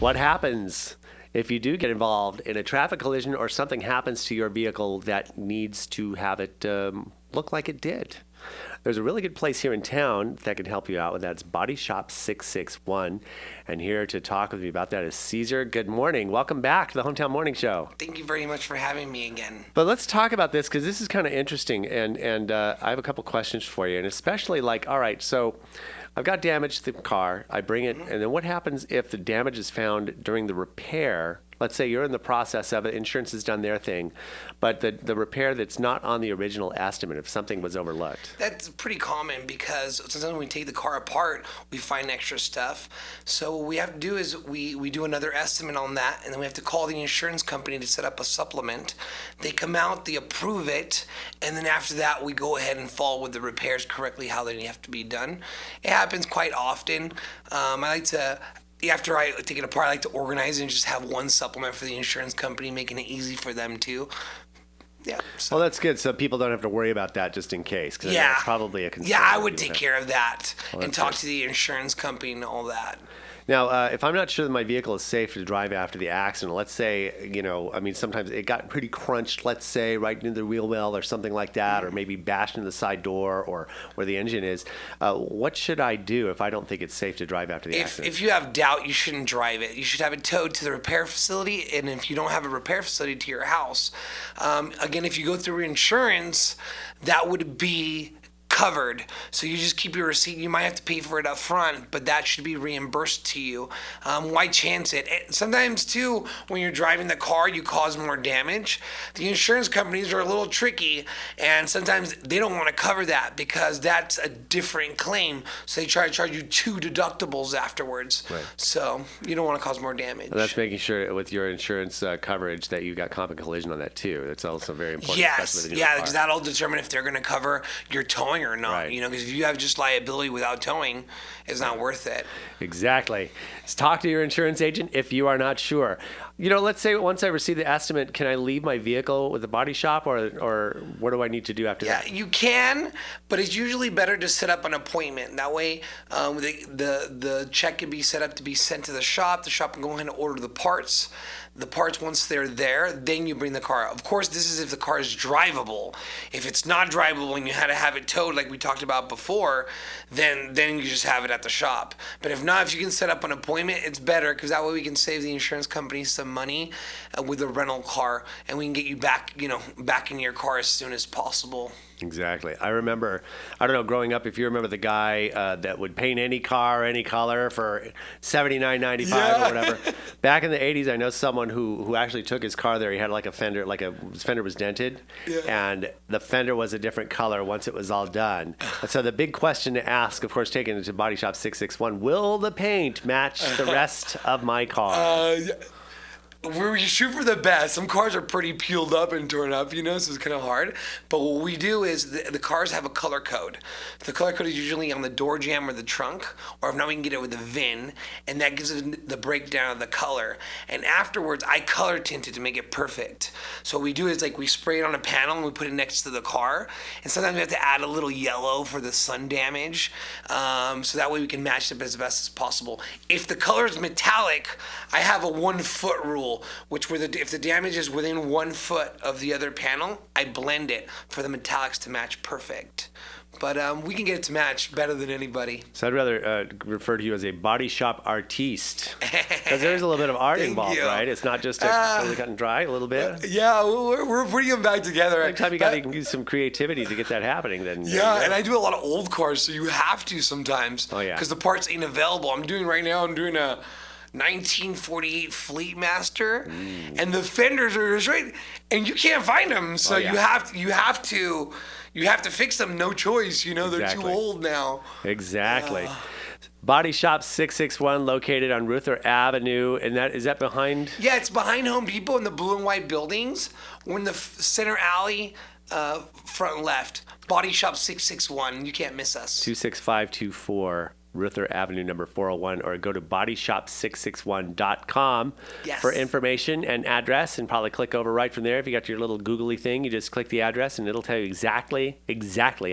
What happens if you do get involved in a traffic collision or something happens to your vehicle that needs to have it look like it did? There's a really good place here in town that can help you out with that. It's Body Shop 661. And here to talk with me about that is Cesar. Good morning. Welcome back to the Hometown Morning Show. Thank you very much for having me again. But let's talk about this because this is kind of interesting. And I have a couple questions for you. And especially like, all right, so I've got damage to the car. I bring it. And then what happens if the damage is found during the repair? Let's say you're in the process of it, insurance has done their thing, but the repair that's not on the original estimate, if something was overlooked. That's pretty common because sometimes when we take the car apart, we find extra stuff. So what we have to do is we do another estimate on that, and then we have to call the insurance company to set up a supplement. They come out, they approve it, and then after that, we go ahead and follow with the repairs correctly, how they have to be done. It happens quite often. After I take it apart, I like to organize it and just have one supplement for the insurance company, making it easy for them too. Yeah. So. Well, that's good. So people don't have to worry about that just in case. Cause yeah. It's probably a concern. Yeah, I would take care of that and talk good. to the insurance company and all that. Now, if I'm not sure that my vehicle is safe to drive after the accident, let's say, sometimes it got pretty crunched, let's say, right into the wheel well or something like that, or maybe bashed into the side door or where the engine is. What should I do if I don't think it's safe to drive after the accident? If you have doubt, you shouldn't drive it. You should have it towed to the repair facility, and if you don't have a repair facility, to your house. Again, if you go through insurance, that would be covered. So you just keep your receipt. You might have to pay for it up front, but that should be reimbursed to you. Why chance it? Sometimes too, when you're driving the car, you cause more damage. The insurance companies are a little tricky, and sometimes they don't want to cover that because that's a different claim. So they try to charge you 2 deductibles afterwards. Right. So you don't want to cause more damage. And that's making sure with your insurance coverage that you've got comp and collision on that too. That's also very important. Yes, yeah, because that'll determine if they're going to cover your towing or not. Right. Because if you have just liability without towing, it's not worth it. Exactly. Just talk to your insurance agent if you are not sure. Let's say once I receive the estimate, can I leave my vehicle with the body shop or what do I need to do after that? Yeah, you can, but it's usually better to set up an appointment. That way, the check can be set up to be sent to the shop. The shop can go ahead and order the parts. The parts, once they're there, then you bring the car. Of course, this is if the car is drivable. If it's not drivable and you had to have it towed like we talked about before, then you just have it at the shop. But if not, if you can set up an appointment, it's better because that way we can save the insurance company some money with a rental car, and we can get you back in your car as soon as possible. Exactly. I remember, I don't know, growing up, if you remember the guy that would paint any car, any color for $79.95 or whatever. Back in the 80s, I know someone who actually took his car there. He had his fender was dented, and the fender was a different color once it was all done. And so the big question to ask, of course, taking it to Body Shop 661, will the paint match the rest of my car? We shoot for the best. Some cars are pretty peeled up and torn up, so it's kind of hard. But what we do is the cars have a color code. The color code is usually on the door jamb or the trunk, or if not, we can get it with the VIN, and that gives us the breakdown of the color. And afterwards, I color tint it to make it perfect. So what we do is we spray it on a panel and we put it next to the car. And sometimes we have to add a little yellow for the sun damage, so that way we can match it as best as possible. If the color is metallic, I have a 1 foot rule, which if the damage is within 1 foot of the other panel, I blend it for the metallics to match perfect. But we can get it to match better than anybody. So I'd rather refer to you as a body shop artiste, because there's a little bit of art involved, right? It's not just totally cut and dry, a little bit. Yeah, we're putting them back together. Every time you got to use some creativity to get that happening, then yeah, and I do a lot of old cars, so you have to sometimes. Oh yeah. Because the parts ain't available. I'm doing a 1948 Fleet Master, and the fenders are just right, and you can't find them. So you have to fix them. No choice. They're too old now. Exactly. Body Shop 661, located on Ruether Avenue, and is that behind? Yeah, it's behind Home Depot in the blue and white buildings. We're in the center alley, front left. Body Shop 661. You can't miss us. 26524. Ruether Avenue, number 401, or go to bodyshop661.com for information and address, and probably click over right from there. If you got your little googly thing, you just click the address, and it'll tell you exactly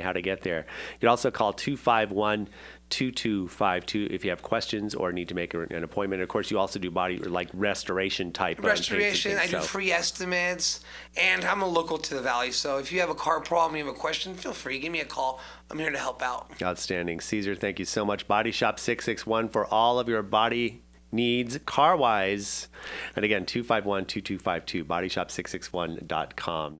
how to get there. You can also call 251 251-2252 if you have questions or need to make an appointment. Of course, you also do body like restoration type paints and Restoration. I things, do free estimates, and I'm a local to the valley. So if you have a car problem, you have a question, feel free, give me a call. I'm here to help out. Outstanding. Cesar, thank you so much. Body Shop 661 for all of your body needs car-wise. And again, 251-2252, bodyshop661.com.